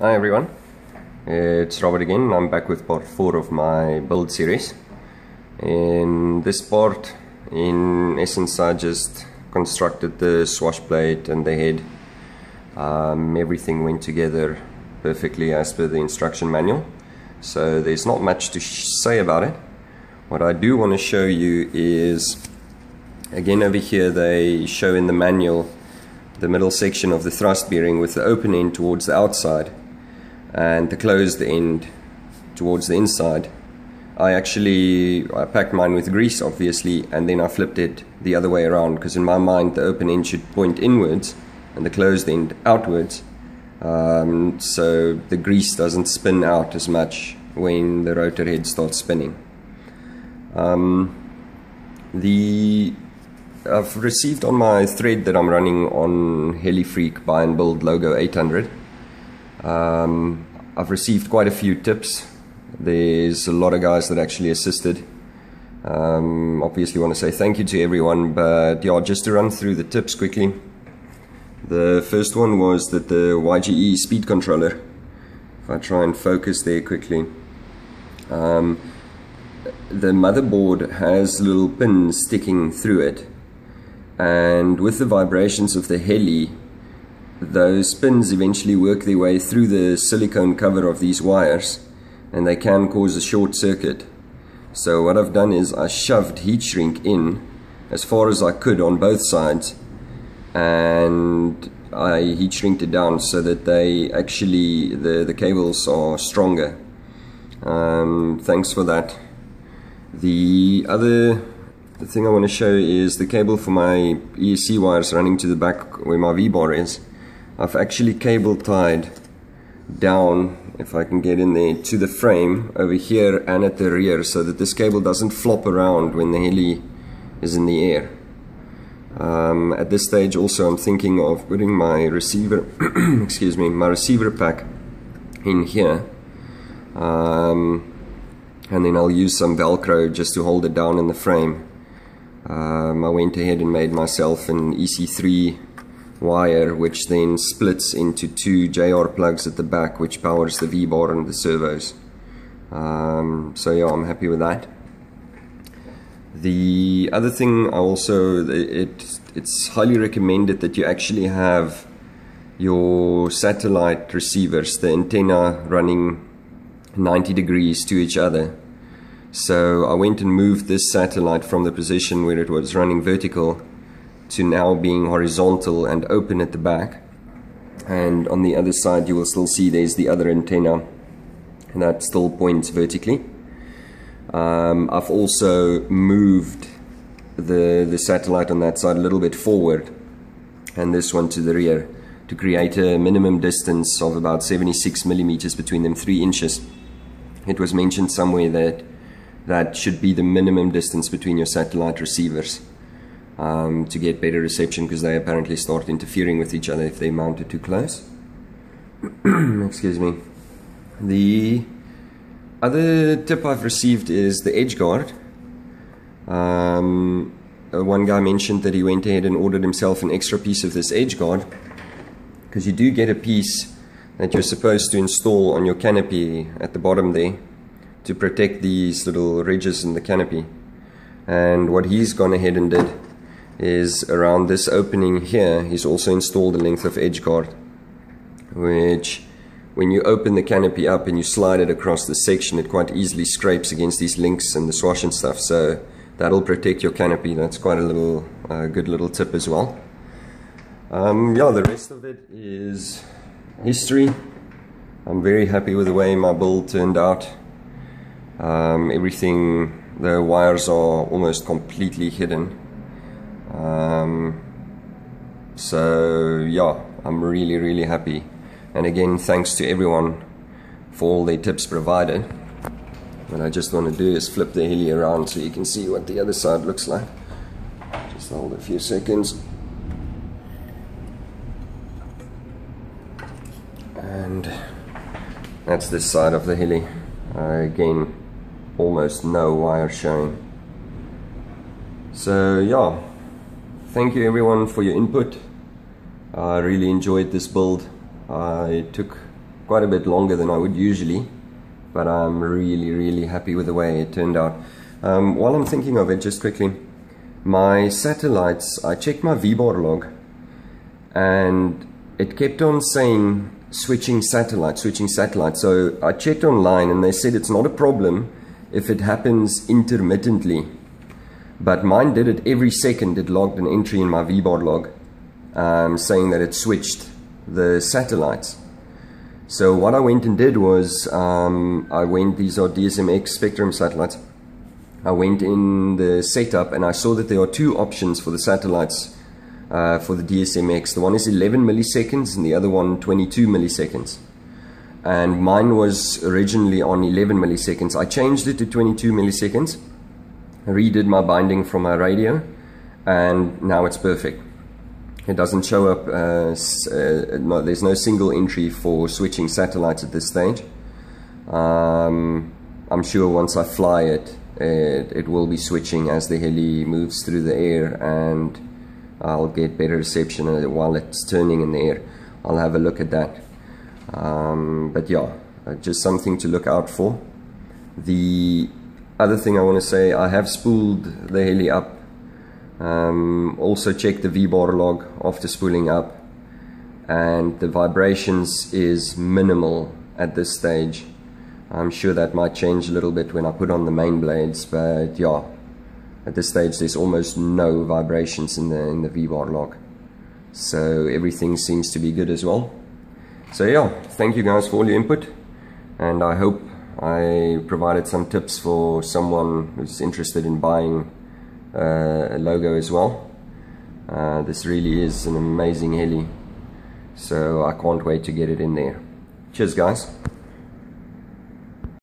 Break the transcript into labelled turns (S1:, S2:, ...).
S1: Hi everyone, it's Robert again. I'm back with part 4 of my build series. In this part, in essence, I just constructed the swash plate and the head. Everything went together perfectly as per the instruction manual, so there's not much to say about it. What I do want to show you is, again over here they show in the manual the middle section of the thrust bearing with the open end towards the outside and the closed end towards the inside. I packed mine with grease obviously, and then I flipped it the other way around, because in my mind the open end should point inwards and the closed end outwards, so the grease doesn't spin out as much when the rotor head starts spinning. I've received on my thread that I'm running on HeliFreak Buy and Build Logo 800. I've received quite a few tips. There's a lot of guys that actually assisted. Obviously want to say thank you to everyone, but yeah, just to run through the tips quickly. The first one was that the YGE speed controller, if I try and focus there quickly, the motherboard has little pins sticking through it, and with the vibrations of the heli, those pins eventually work their way through the silicone cover of these wires, and they can cause a short circuit. So what I've done is I shoved heat shrink in as far as I could on both sides, and I heat shrinked it down so that they actually, the cables are stronger. Thanks for that. The other thing I want to show is the cable for my ESC wires running to the back where my V-bar is. I've actually cable tied down, if I can get in there, to the frame over here and at the rear, so that this cable doesn't flop around when the heli is in the air. At this stage also I'm thinking of putting my receiver excuse me, my receiver pack in here, and then I'll use some Velcro just to hold it down in the frame. I went ahead and made myself an EC3 wire, which then splits into 2 JR plugs at the back, which powers the V-bar and the servos. So yeah, I'm happy with that. The other thing, it's highly recommended that you actually have your satellite receivers, the antenna, running 90 degrees to each other. So I went and moved this satellite from the position where it was running vertical to now being horizontal and open at the back, and on the other side you will still see there's the other antenna, and that still points vertically. I've also moved the satellite on that side a little bit forward and this one to the rear to create a minimum distance of about 76 millimeters between them, 3 inches. It was mentioned somewhere that should be the minimum distance between your satellite receivers, to get better reception, because they apparently start interfering with each other if they mount it too close. Excuse me. The other tip I've received is the edge guard. One guy mentioned that he went ahead and ordered himself an extra piece of this edge guard, because you do get a piece that you're supposed to install on your canopy at the bottom there to protect these little ridges in the canopy. And what he's gone ahead and did is, around this opening here, he's also installed a length of edge guard, which when you open the canopy up and you slide it across the section, it quite easily scrapes against these links and the swash and stuff, so that'll protect your canopy. That's quite a little good little tip as well. Yeah, the rest of it is history. I'm very happy with the way my build turned out. Everything, the wires are almost completely hidden. So yeah, I'm really happy, and again thanks to everyone for all their tips provided. What I just want to do is flip the heli around so you can see what the other side looks like. Just hold a few seconds, and that's this side of the heli. Again, almost no wire showing. So yeah, thank you everyone for your input. I really enjoyed this build. I took quite a bit longer than I would usually, but I'm really happy with the way it turned out. While I'm thinking of it, just quickly, my satellites, I checked my VBAR log and it kept on saying switching satellite. So I checked online and they said it's not a problem if it happens intermittently, but mine did it every second. It logged an entry in my VBAR log saying that it switched the satellites. So what I went and did was, these are DSM-X XXTREME satellites. I went in the setup and I saw that there are two options for the satellites for the DSM-X. The one is 11 milliseconds and the other one 22 milliseconds. And mine was originally on 11 milliseconds. I changed it to 22 milliseconds, redid my binding from my radio, and now it's perfect. It doesn't show up, no, there's no single entry for switching satellites at this stage. I'm sure once I fly it, it will be switching as the heli moves through the air, and I'll get better reception while it's turning in the air. I'll have a look at that. But yeah, just something to look out for. The other thing I want to say, I have spooled the heli up. Also checked the VBAR log after spooling up, and the vibrations is minimal at this stage. I'm sure that might change a little bit when I put on the main blades, but yeah, at this stage there's almost no vibrations in the VBAR log, so everything seems to be good as well. So yeah, thank you guys for all your input, and I hope I provided some tips for someone who's interested in buying a logo as well. This really is an amazing heli, so I can't wait to get it in there. Cheers guys.